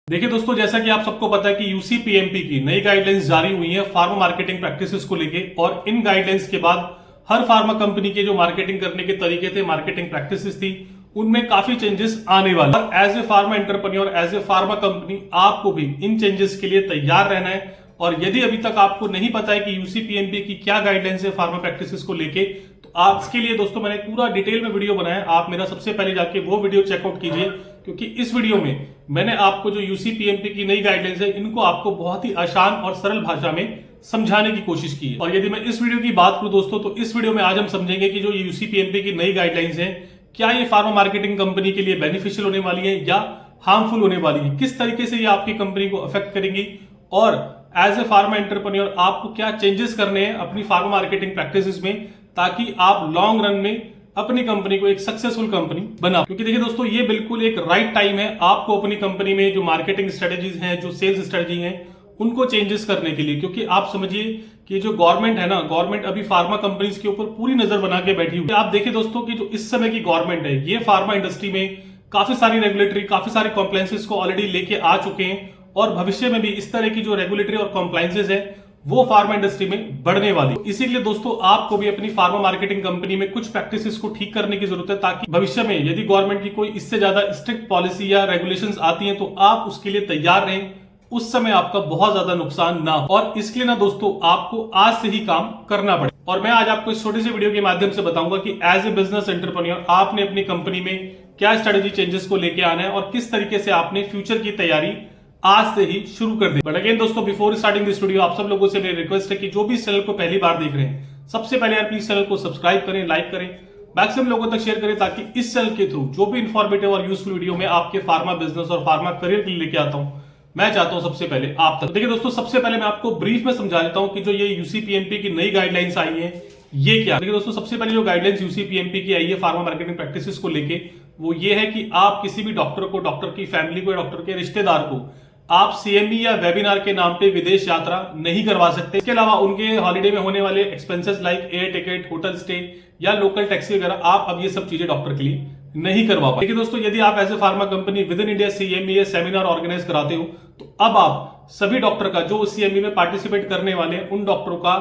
देखिए दोस्तों, जैसा कि आप सबको पता है कि यूसीपीएमपी की नई गाइडलाइंस जारी हुई है फार्मा मार्केटिंग प्रैक्टिसेस को लेके। और इन गाइडलाइंस के बाद हर फार्मा कंपनी के जो मार्केटिंग करने के तरीके थे, मार्केटिंग प्रैक्टिसेस थी, उनमें काफी चेंजेस आने वाले। और as a pharma entrepreneur, as a pharma company, आपको भी इन चेंजेस के लिए तैयार रहना है। और यदि अभी तक आपको नहीं पता है कि यूसीपीएमपी की क्या गाइडलाइंस है फार्मा प्रैक्टिसेस को लेके, तो आज के लिए दोस्तों मैंने पूरा डिटेल में वीडियो बनाया। आप मेरा सबसे पहले जाके वो वीडियो चेकआउट कीजिए, क्योंकि इस वीडियो में मैंने आपको जो यूसीपीएमपी की नई गाइडलाइंस है, इनको आपको बहुत ही आसान और सरल भाषा में समझाने की कोशिश की है। और यदि मैं इस वीडियो की बात करूं दोस्तों, तो इस वीडियो में आज हम समझेंगे कि जो यूसीपीएमपी की नई गाइडलाइंस है, क्या ये फार्मा मार्केटिंग कंपनी के लिए बेनिफिशियल होने वाली है या हार्मफुल होने वाली है, किस तरीके से ये आपकी कंपनी को अफेक्ट करेंगी, और एज ए फार्मा एंटरप्रेन्योर आपको क्या चेंजेस करने हैं अपनी फार्मा मार्केटिंग प्रैक्टिसेस में, ताकि आप लॉन्ग रन में अपनी कंपनी को एक सक्सेसफुल कंपनी बना। क्योंकि देखिए दोस्तों, ये बिल्कुल एक राइट टाइम है आपको अपनी कंपनी में जो मार्केटिंग स्ट्रेटेजीज हैं, जो सेल्स स्ट्रेटेजी हैं, उनको चेंजेस करने के लिए। क्योंकि आप समझिए कि जो गवर्नमेंट है ना, गवर्नमेंट अभी फार्मा कंपनीज के ऊपर पूरी नजर बना के बैठी हुई है। आप देखिए दोस्तों कि जो इस समय की गवर्नमेंट है, ये फार्मा इंडस्ट्री में काफी सारी रेगुलेटरी, काफी सारी कॉम्प्लायंसेस को ऑलरेडी लेके आ चुके हैं। और भविष्य में भी इस तरह की जो रेगुलेटरी और कॉम्प्लायंसेस है, वो फार्मा इंडस्ट्री में बढ़ने वाली। इसीलिए दोस्तों, आपको भी अपनी फार्मा मार्केटिंग कंपनी में कुछ प्रैक्टिसेस को ठीक करने की जरूरत है, ताकि भविष्य में यदि गवर्नमेंट की कोई इससे ज्यादा स्ट्रिक्ट पॉलिसी या रेगुलेशंस आती हैं, तो आप उसके लिए तैयार रहें, उस समय आपका बहुत ज्यादा नुकसान ना हो। और इसके लिए ना दोस्तों, आपको आज से ही काम करना पड़े। और मैं आज आपको इस छोटे से वीडियो के माध्यम से बताऊंगा कि एज ए बिजनेस एंटरप्रेन्योर आपने अपनी कंपनी में क्या स्ट्रेटेजी चेंजेस को लेके आना है, और किस तरीके से आपने फ्यूचर की तैयारी आज से ही शुरू कर दी। बट अगेन दोस्तों, बिफोर स्टार्टिंग दिस वीडियो, आप सब लोगों से मेरी रिक्वेस्ट है कि जो भी इस चैनल को पहली बार देख रहे हैं, सबसे पहले यार प्लीज चैनल को सब्सक्राइब करें, लाइक करें, मैक्सिमम लोगों तक शेयर करें, ताकि इस चैनल के थ्रू जो भी इंफॉर्मेटिव और यूजफुल वीडियो में आपके फार्मा बिजनेस और फार्मा करियर के लिए लेके आता हूं, मैं चाहता हूं सबसे पहले आप तक। देखिए दोस्तों, सबसे पहले मैं आपको ब्रीफ में समझा देता हूं कि जो ये यूसीपीएमपी की नई गाइडलाइंस आई है, ये क्या। देखिए दोस्तों, सबसे पहले जो गाइडलाइंस यूसीपीएमपी की आई है फार्मा मार्केटिंग प्रैक्टिसेस को लेके, वो ये है कि आप किसी भी डॉक्टर को, डॉक्टर की फैमिली को, डॉक्टर के रिश्तेदार को आप सीएमई या वेबिनार के नाम पे विदेश यात्रा नहीं करवा सकते। इसके अलावा उनके हॉलिडे में होने वाले expenses like air ticket, hotel stay या लोकल टैक्सी वगैरह, आप अब ये सब चीजें डॉक्टर के लिए नहीं करवा पाए। देखिए दोस्तों, यदि आप as a pharma company within India CME या सेमिनार ऑर्गेनाइज कराते हो, तो अब आप सभी डॉक्टर का जो सीएमई में पार्टिसिपेट करने वाले हैं, उन डॉक्टरों का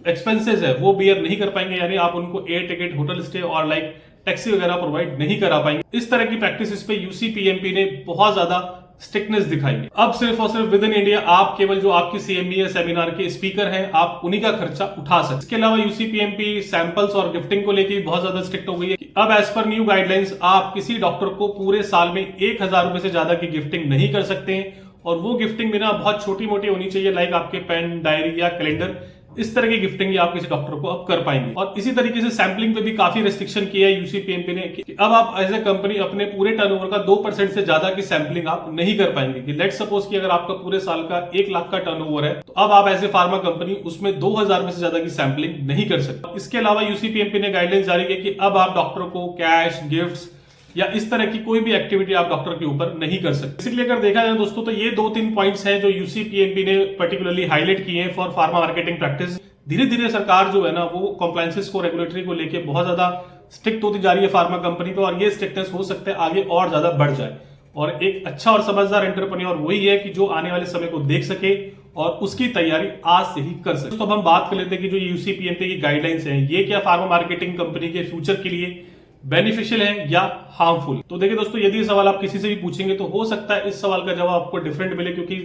एक्सपेंसेस है वो बियर नहीं कर पाएंगे। यानी आप उनको एयर टिकट, होटल स्टे और लाइक टैक्सी वगैरह प्रोवाइड नहीं करा पाएंगे। इस तरह की प्रैक्टिस पे यूसीपीएमपी ने बहुत ज्यादा स्ट्रिक्टनेस दिखाई है। अब सिर्फ और सिर्फ विद इन इंडिया आप केवल जो आपकी सीएमई या सेमिनार के स्पीकर हैं, आप उन्हीं का खर्चा उठा सकते। इसके अलावा यूसीपीएमपी सैंपल्स और गिफ्टिंग को लेकर बहुत ज्यादा स्ट्रिक्ट हो गई है कि अब एज पर न्यू गाइडलाइंस आप किसी डॉक्टर को पूरे साल में 1000 रुपए से ज्यादा की गिफ्टिंग नहीं कर सकते हैं। और वो गिफ्टिंग भी ना बहुत छोटी मोटी होनी चाहिए, लाइक आपके पेन, डायरी या कैलेंडर, इस तरह की गिफ्टिंग आप किसी डॉक्टर को अब कर पाएंगे। और इसी तरीके से सैम्पलिंग पे भी काफी रेस्ट्रिक्शन किया है यूसीपीएमपी ने कि अब आप एज ए कंपनी अपने पूरे टर्नओवर का 2% से ज्यादा की सैम्पलिंग आप नहीं कर पाएंगे। कि लेट सपोज कि अगर आपका पूरे साल का 1 लाख का टर्नओवर है, तो अब आप एज ए फार्मा कंपनी उसमें 2000 में से ज्यादा की सैम्पलिंग नहीं कर सकते। इसके अलावा यूसीपीएमपी ने गाइडलाइंस जारी की कि अब आप डॉक्टर को कैश, गिफ्ट्स या इस तरह की कोई भी एक्टिविटी आप डॉक्टर के ऊपर नहीं कर सकते। इसलिए अगर देखा जाए दोस्तों, तो ये 2-3 पॉइंट्स हैं जो यूसीपीएमपी ने पर्टिकुलरली हाईलाइट किए हैं फॉर फार्मा मार्केटिंग प्रैक्टिस। धीरे धीरे सरकार जो है ना, वो कॉम्प्लायंसेस को, रेगुलेटरी को लेके बहुत ज्यादा स्ट्रिक्ट होती जा रही है फार्मा कंपनी पे। और ये स्ट्रिक्टनेस हो सकता है आगे और ज्यादा बढ़ जाए। और एक अच्छा और समझदार एंटरप्रेन्योर वही है कि जो आने वाले समय को देख सके और उसकी तैयारी आज से ही कर सके। तो अब हम बात कर लेते हैं कि जो यूसीपीएमपी की गाइडलाइंस है, ये क्या फार्मा मार्केटिंग कंपनी के फ्यूचर के लिए बेनिफिशियल है या हार्मफुल। तो देखिए दोस्तों, यदि ये सवाल आप किसी से भी पूछेंगे, तो हो सकता है इस सवाल का जवाब आपको डिफरेंट मिले, क्योंकि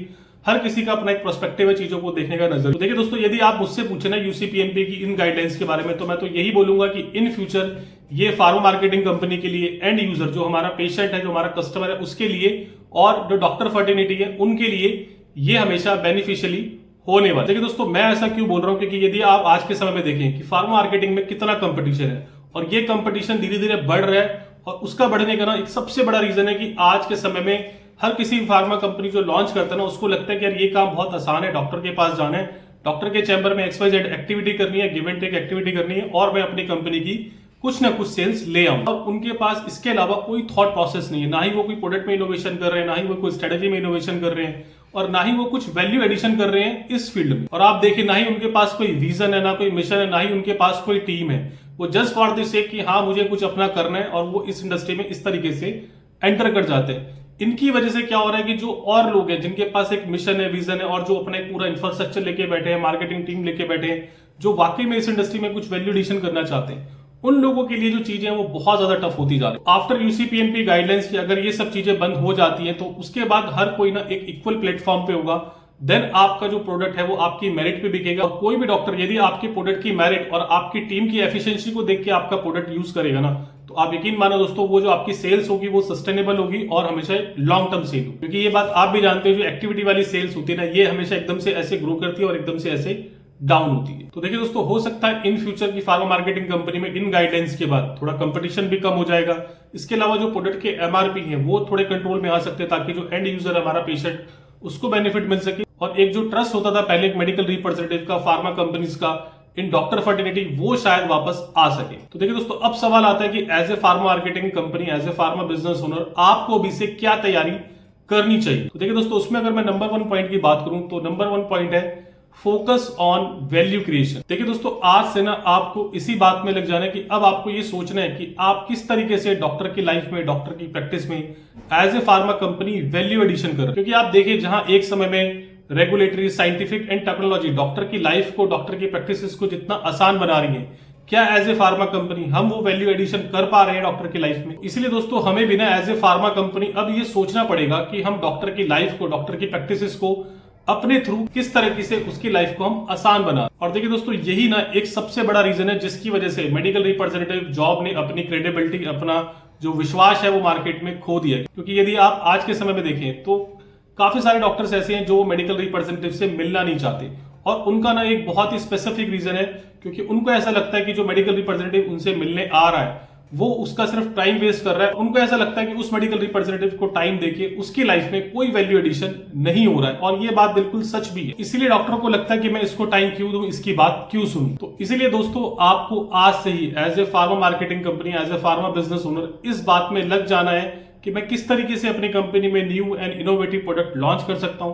हर किसी का अपना एक पर्सपेक्टिव है चीजों को देखने का नजर। तो देखिए दोस्तों, यदि आप मुझसे पूछे ना यूसीपीएमपी की इन गाइडलाइंस के बारे में, तो मैं तो यही बोलूंगा कि इन फ्यूचर ये फार्मा मार्केटिंग कंपनी के लिए, एंड यूजर जो हमारा पेशेंट है, जो हमारा कस्टमर है, उसके लिए, और जो डॉक्टर फर्टिनिटी है, उनके लिए ये हमेशा बेनिफिशियली होने वाला। देखिए दोस्तों, मैं ऐसा क्यों बोल रहा हूं, क्योंकि यदि आप आज के समय में देखें कि फार्मा मार्केटिंग में कितना कंपटीशन है, और ये कंपटीशन धीरे धीरे बढ़ रहा है। और उसका बढ़ने का ना एक सबसे बड़ा रीजन है कि आज के समय में हर किसी फार्मा कंपनी जो लॉन्च करता है ना, उसको लगता है कि यार ये काम बहुत आसान है, डॉक्टर के पास जाना है, डॉक्टर के चैम्बर में XYZ एक्टिविटी करनी है, गिव एंड टेक एक्टिविटी करनी है, और मैं अपनी कंपनी की कुछ ना कुछ सेल्स ले आऊं। और उनके पास इसके अलावा कोई थॉट प्रोसेस नहीं है, ना ही वो कोई प्रोडक्ट में इनोवेशन कर रहे हैं, ना ही वो कोई स्ट्रेटेजी में इनोवेशन कर रहे हैं, और ना ही वो कुछ वैल्यू एडिशन कर रहे हैं इस फील्ड में। और आप देखिए, ना ही उनके पास कोई विजन है, ना कोई मिशन है, ना ही उनके पास कोई टीम है। वो जस्ट फॉर द सेक कि हाँ मुझे कुछ अपना करना है, और वो इस इंडस्ट्री में इस तरीके से एंटर कर जाते हैं। इनकी वजह से क्या हो रहा है कि जो और लोग हैं जिनके पास एक मिशन है, विजन है और जो अपना एक पूरा इंफ्रास्ट्रक्चर लेके बैठे हैं, मार्केटिंग टीम लेके बैठे हैं, जो वाकई में इस इंडस्ट्री में कुछ वैल्यू एडिशन करना चाहते हैं, उन लोगों के लिए जो चीजें हैं वो बहुत ज्यादा टफ होती जा रही है। आफ्टर यूसीपीएमपी गाइडलाइंस की अगर ये सब चीजें बंद हो जाती हैं तो उसके बाद हर कोई ना एक इक्वल प्लेटफॉर्म पे होगा, देन आपका जो प्रोडक्ट है वो आपकी मेरिट पे बिकेगा। और कोई भी डॉक्टर यदि आपके प्रोडक्ट की मेरिट और आपकी टीम की एफिशिएंसी को देख के आपका प्रोडक्ट यूज करेगा ना, तो आप यकीन मानो दोस्तों, वो जो आपकी सेल्स होगी वो सस्टेनेबल होगी और हमेशा लॉन्ग टर्म सेल होगी। क्योंकि ये बात आप भी जानते हो, जो एक्टिविटी वाली सेल्स होती है ना, ये हमेशा एकदम से ऐसे ग्रो करती है और एकदम से ऐसे डाउन होती है। तो देखिए दोस्तों, हो सकता है इन फ्यूचर की फार्मा मार्केटिंग कंपनी में इन गाइडलाइंस के बाद थोड़ा कंपटीशन भी कम हो जाएगा। इसके अलावा जो प्रोडक्ट के एमआरपी हैं वो थोड़े कंट्रोल में आ सकते हैं, ताकि जो एंड यूजर हमारा पेशेंट, उसको बेनिफिट मिल सके। और एक जो ट्रस्ट होता था पहले एक मेडिकल रिप्रेजेंटेटिव का, फार्मा कंपनीज का इन डॉक्टर फर्टिलिटी, वो शायद वापस आ सके। तो देखिए दोस्तों, अब सवाल आता है कि as a pharma marketing company, as a pharma business owner, आपको अभी से क्या तैयारी करनी चाहिए। तो देखिए दोस्तों, उसमें अगर मैं नंबर 1 पॉइंट की बात करूं तो नंबर 1 पॉइंट है फोकस ऑन वैल्यू क्रिएशन। देखिए दोस्तों, आज से ना आपको इसी बात में लग जाना है कि अब आपको ये सोचना है कि आप किस तरीके से डॉक्टर की लाइफ में, डॉक्टर की प्रैक्टिस में as a pharma company value addition कर। क्योंकि आप देखिए, जहां एक समय में regulatory, scientific and technology doctor की लाइफ को, डॉक्टर की प्रैक्टिस को जितना आसान बना रही है, क्या एज ए फार्मा कंपनी हम वो वैल्यू एडिशन कर पा रहे हैं डॉक्टर की लाइफ में। इसलिए दोस्तों, हमें भी ना एज ए फार्मा कंपनी अब ये सोचना पड़ेगा कि हम डॉक्टर की लाइफ को, डॉक्टर की प्रैक्टिस को अपने थ्रू किस तरीके से उसकी लाइफ को हम आसान बना। और देखिए दोस्तों, यही ना एक सबसे बड़ा रीजन है जिसकी वजह से मेडिकल रिप्रेजेंटेटिव जॉब ने अपनी क्रेडिबिलिटी, अपना जो विश्वास है वो मार्केट में खो दिया। क्योंकि यदि आप आज के समय में देखें तो काफी सारे डॉक्टर्स ऐसे हैं जो मेडिकल रिप्रेजेंटेटिव से मिलना नहीं चाहते, और उनका ना एक बहुत ही स्पेसिफिक रीजन है, क्योंकि उनको ऐसा लगता है कि जो मेडिकल रिप्रेजेंटेटिव उनसे मिलने आ रहा है वो उसका सिर्फ टाइम वेस्ट कर रहा है। उनको ऐसा लगता है कि उस मेडिकल रिप्रेजेंटेटिव को टाइम देके उसकी लाइफ में कोई वैल्यू एडिशन नहीं हो रहा है, और ये बात बिल्कुल सच भी है। इसीलिए डॉक्टर को लगता है कि मैं इसको टाइम क्यों दूं, इसकी बात क्यों सुनूं। तो इसीलिए दोस्तों, आपको आज से ही as a pharma marketing company, as a pharma business owner इस बात में लग जाना है कि मैं किस तरीके से अपनी कंपनी में new and innovative product launch कर सकता हूं,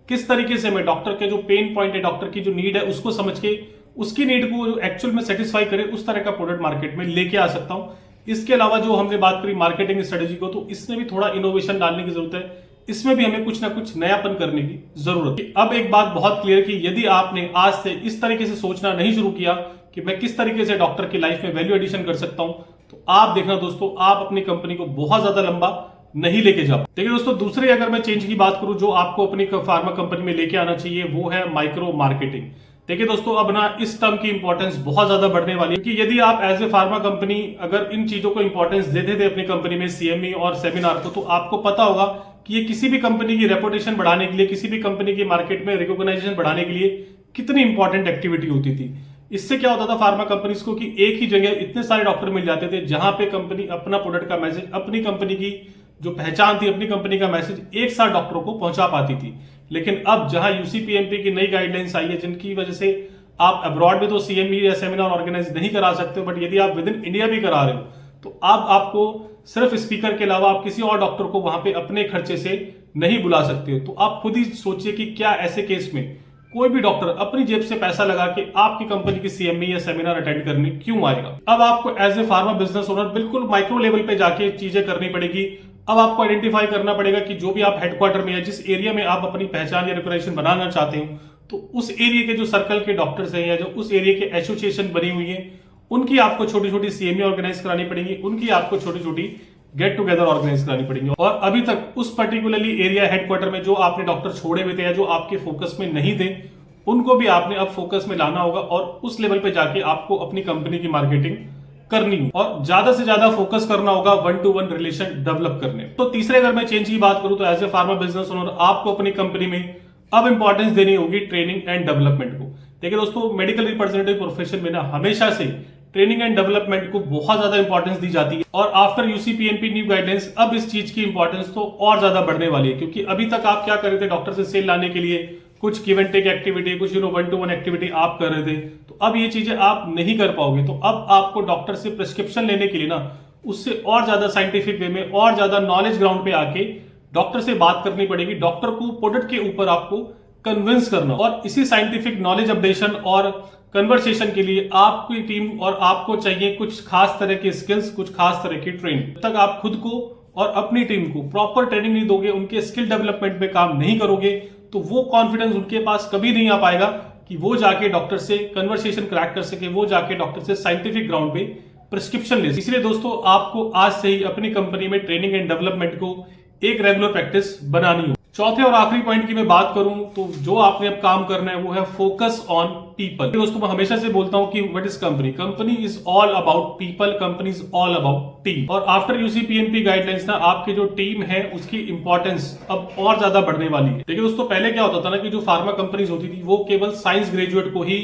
किस तरीके से मैं डॉक्टर के जो पेन पॉइंट है, डॉक्टर की जो नीड है, उसको समझ के उसकी नीड को एक्चुअल में सेटिस्फाई करे, उस तरह का प्रोडक्ट मार्केट में लेके आ सकता हूं। इसके अलावा जो हमने बात करी मार्केटिंग स्ट्रेटेजी को, तो इसमें भी थोड़ा इनोवेशन डालने की जरूरत है। इसमें भी हमें कुछ ना कुछ नयापन करने की जरूरत है। अब एक बात बहुत क्लियर कि यदि आपने आज से इस तरीके से सोचना नहीं शुरू किया कि मैं किस तरीके से डॉक्टर की लाइफ में वैल्यू एडिशन कर सकता हूं, तो आप देखना दोस्तों, आप अपनी कंपनी को बहुत ज्यादा लंबा नहीं लेके जाओ। देखिए दोस्तों, दूसरे अगर मैं चेंज की बात करूं जो आपको अपनी फार्मा कंपनी में लेके आना चाहिए, वो है माइक्रो मार्केटिंग। देखिए दोस्तों, अब ना इस टर्म की इंपॉर्टेंस बहुत ज्यादा बढ़ने वाली है, क्योंकि यदि आप एज ए फार्मा कंपनी अगर इन चीजों को इंपॉर्टेंस देते थे अपनी कंपनी में, सीएमई और सेमिनार को, तो आपको पता होगा कि ये किसी भी कंपनी की रेपुटेशन बढ़ाने के लिए, किसी भी कंपनी की मार्केट में रिकॉग्नाइजेशन बढ़ाने के लिए कितनी इंपॉर्टेंट एक्टिविटी होती थी। इससे क्या होता था फार्मा कंपनीज को कि एक ही जगह इतने सारे डॉक्टर मिल जाते थे, जहां पे कंपनी अपना प्रोडक्ट का मैसेज, अपनी कंपनी की जो पहचान थी, अपनी कंपनी का मैसेज एक साथ डॉक्टरों को पहुंचा पाती थी। लेकिन अब जहां यूसीपीएमपी की नई गाइडलाइंस आई है, जिनकी वजह से आप अब्रॉड में तो सीएमई या सेमिनार ऑर्गेनाइज नहीं करा सकते हो, बट यदि आप विद इन इंडिया भी करा रहे हो, तो अब आपको सिर्फ स्पीकर के अलावा आप किसी और डॉक्टर को वहां पे अपने खर्चे से नहीं बुला सकते हो। तो आप खुद ही सोचिए कि क्या ऐसे केस में कोई भी डॉक्टर अपनी जेब से पैसा लगा के आपकी कंपनी की सीएमई या सेमिनार अटेंड करने क्यों आएगा। अब आपको as a pharma business owner बिल्कुल माइक्रो लेवल पे जाके चीजें करनी पड़ेगी। अब आपको आइडेंटिफाई करना पड़ेगा कि जो भी आप हेडक्वार्टर में या जिस एरिया में आप अपनी पहचान या रिकॉग्निशन बनाना चाहते हो, तो उस एरिया के जो सर्कल के डॉक्टर्स हैं या जो उस एरिया के एसोसिएशन बनी हुई है, उनकी आपको छोटी छोटी सीएमई ऑर्गेनाइज करानी पड़ेगी, उनकी आपको छोटी छोटी गेट टुगेदर ऑर्गेनाइज करानी पड़ेगी। और अभी तक उस पर्टिकुलरली एरिया हेडक्वार्टर में जो आपने डॉक्टर छोड़े हुए थे या जो आपके फोकस में नहीं थे, उनको भी आपने अब फोकस में लाना होगा और उस लेवल पे जाके आपको अपनी कंपनी की मार्केटिंग करनी हो और ज्यादा से ज्यादा फोकस करना होगा 1-to-1 रिलेशन डेवलप करने। तो तीसरे अगर मैं चेंज की बात करूं तो as a pharma business owner आपको अपनी कंपनी में अब इंपॉर्टेंस देनी होगी ट्रेनिंग एंड डेवलपमेंट को। देखिए दोस्तों, मेडिकल रिप्रेजेंटेटिव प्रोफेशन में ना हमेशा से ट्रेनिंग एंड डेवलपमेंट को बहुत ज्यादा इंपॉर्टेंस दी जाती है, और आफ्टर यूसीपीएमपी न्यू गाइडलाइंस अब इस चीज की इंपॉर्टेंस तो और ज्यादा बढ़ने वाली है। क्योंकि अभी तक आप क्या कर रहे थे, डॉक्टर से सेल लाने के लिए कुछ गिव एंड टेक एक्टिविटी, कुछ 1-to-1 एक्टिविटी आप कर रहे थे, तो अब ये चीजें आप नहीं कर पाओगे। तो अब आपको डॉक्टर से प्रिस्क्रिप्शन लेने के लिए ना उससे और ज्यादा साइंटिफिक वे में और ज्यादा नॉलेज ग्राउंड पे आके डॉक्टर से बात करनी पड़ेगी। डॉक्टर को प्रोडक्ट के ऊपर आपको कन्विंस करना, और इसी साइंटिफिक नॉलेज अपडेशन और कन्वर्सेशन के लिए आपकी टीम और आपको चाहिए कुछ खास तरह के स्किल्स, कुछ खास तरह की ट्रेनिंग। तब तक आप खुद को और अपनी टीम को प्रॉपर ट्रेनिंग नहीं दोगे, उनके स्किल डेवलपमेंट में काम नहीं करोगे, तो वो कॉन्फिडेंस उनके पास कभी नहीं आ पाएगा कि वो जाके डॉक्टर से कन्वर्सेशन क्रैक कर सके, वो जाके डॉक्टर से साइंटिफिक ग्राउंड पे प्रिस्क्रिप्शन ले। इसलिए दोस्तों आपको आज से ही अपनी कंपनी में ट्रेनिंग एंड डेवलपमेंट को एक रेगुलर प्रैक्टिस बनानी हो। चौथे और आखिरी पॉइंट की मैं बात करूं तो जो आपने अब काम करना है वो है फोकस ऑन पीपल। दोस्तों मैं हमेशा से बोलता हूं कि what is company, company is all about people, company is all about team. और आफ्टर यूसीपीएमपी गाइडलाइंस ना आपकी जो टीम है उसकी इंपॉर्टेंस अब और ज्यादा बढ़ने वाली है। देखिए दोस्तों पहले क्या होता था ना कि जो फार्मा कंपनीज होती थी वो केवल साइंस ग्रेजुएट को ही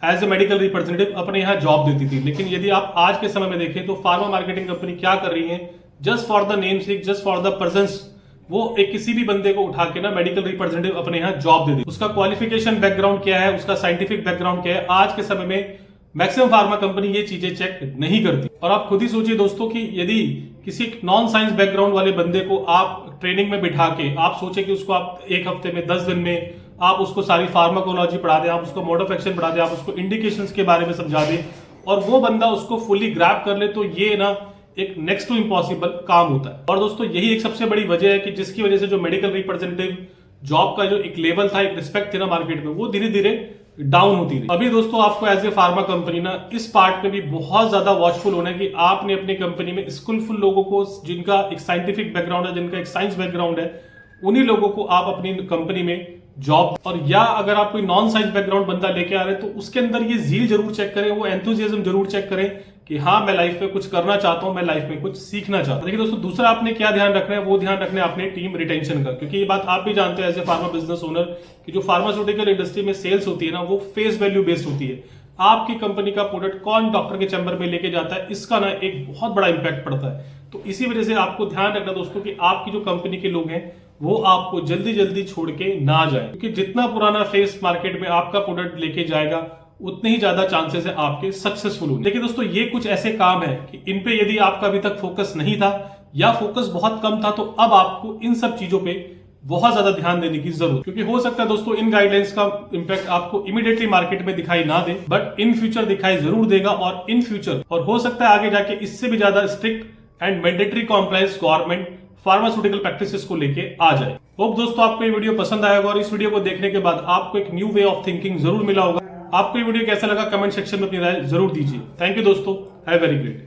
एज ए मेडिकल रिप्रेजेंटेटिव अपने यहाँ जॉब देती थी। लेकिन यदि आप आज के समय में देखें तो फार्मा मार्केटिंग कंपनी क्या कर रही है, just for the name sec, just for the presence, वो एक किसी भी बंदे को उठा के ना मेडिकल रिप्रेजेंटेटिव अपने यहाँ जॉब दे दी। उसका क्वालिफिकेशन बैकग्राउंड क्या है, उसका साइंटिफिक बैकग्राउंड क्या है, आज के समय में मैक्सिमम फार्मा कंपनी ये चीजें चेक नहीं करती। और आप खुद ही सोचिए दोस्तों कि यदि किसी नॉन साइंस बैकग्राउंड वाले बंदे को आप ट्रेनिंग में बिठा के आप सोचे कि उसको आप एक हफ्ते में 10 दिन में आप उसको सारी फार्माकोलॉजी पढ़ा दें, आप उसको मोड ऑफ एक्शन पढ़ा दें, आप उसको इंडिकेशंस के बारे में समझा दें और वो बंदा उसको फुली ग्रैब कर ले, तो ये ना एक नेक्स्ट टू इम्पॉसिबल काम होता है। और दोस्तों यही एक सबसे बड़ी वजह है कि जिसकी वजह से जो मेडिकल रिप्रेजेंटेटिव जॉब का जो एक लेवल था, एक रिस्पेक्ट थी ना मार्केट में, वो धीरे धीरे डाउन होती रही। अभी दोस्तों आपको एज ए फार्मा कंपनी ना इस पार्ट में भी बहुत ज्यादा वॉचफुल होना है कि आपने अपनी कंपनी में स्किलफुल लोगों को, जिनका एक साइंटिफिक बैकग्राउंड है, जिनका एक साइंस बैकग्राउंड है, उन्हीं लोगों को आप अपनी कंपनी में जॉब, और या अगर आप कोई नॉन साइंस बैकग्राउंड बंदा लेके आ रहे हैं तो उसके अंदर ये जील जरूर चेक करें, वो एंथुजियाज्म जरूर चेक करें कि हाँ मैं लाइफ में कुछ करना चाहता हूं, मैं लाइफ में कुछ सीखना चाहता हूं। देखिए दोस्तों दूसरा आपने क्या ध्यान रखना है, वो ध्यान रखना है अपने टीम रिटेंशन का, क्योंकि ये बात आप भी जानते हैं as a pharma business owner कि जो फार्मास्यूटिकल इंडस्ट्री में सेल्स होती है ना वो फेस वैल्यू बेस्ड होती है। आपकी कंपनी का प्रोडक्ट कौन डॉक्टर के चैम्बर में लेके जाता है, इसका ना एक बहुत बड़ा इंपैक्ट पड़ता है। तो इसी वजह से आपको ध्यान रखना दोस्तों कि आपकी जो कंपनी के लोग हैं वो आपको जल्दी जल्दी छोड़ के ना जाए, क्योंकि जितना पुराना फेस मार्केट में आपका प्रोडक्ट लेके जाएगा उतने ही ज्यादा चांसेस है आपके सक्सेसफुल होने। देखिए दोस्तों ये कुछ ऐसे काम है कि इन पे यदि आपका अभी तक फोकस नहीं था या फोकस बहुत कम था तो अब आपको इन सब चीजों पे बहुत ज्यादा ध्यान देने की जरूरत, क्योंकि हो सकता है दोस्तों इन गाइडलाइंस का इंपैक्ट आपको इमीडिएटली मार्केट में दिखाई ना दे, बट इन फ्यूचर दिखाई जरूर देगा। और इन फ्यूचर और हो सकता है आगे जाके इससे भी ज्यादा strict and mandatory compliance government pharmaceutical practices को लेके आ जाए। होप दोस्तों आपको ये वीडियो पसंद आएगा और इस वीडियो को देखने के बाद आपको एक न्यू वे ऑफ थिंकिंग जरूर मिला होगा। आपको ये वीडियो कैसा लगा कमेंट सेक्शन में अपनी राय जरूर दीजिए। थैंक यू दोस्तों, हैव वेरी ग्रेट।